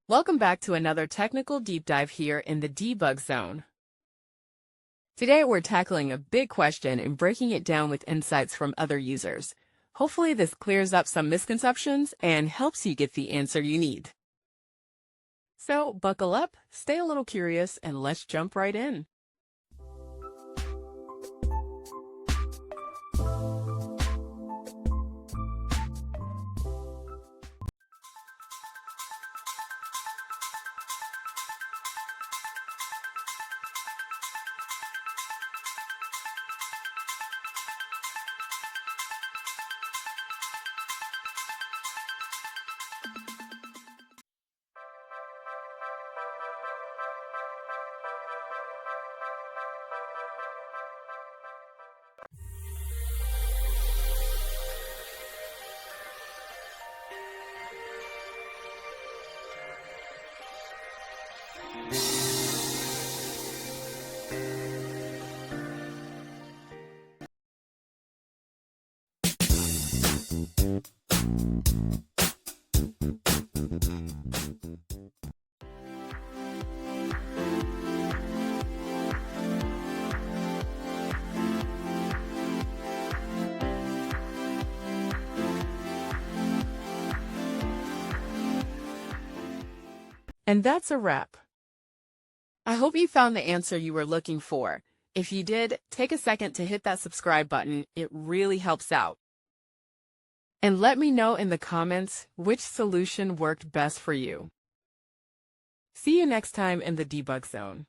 Welcome back to another technical deep dive here in the debug zone. Today we're tackling a big question and breaking it down with insights from other users. Hopefully this clears up some misconceptions and helps you get the answer you need. So buckle up, stay a little curious, and let's jump right in. And that's a wrap. I hope you found the answer you were looking for. If you did, take a second to hit that subscribe button. It really helps out. And let me know in the comments which solution worked best for you. See you next time in the debug zone.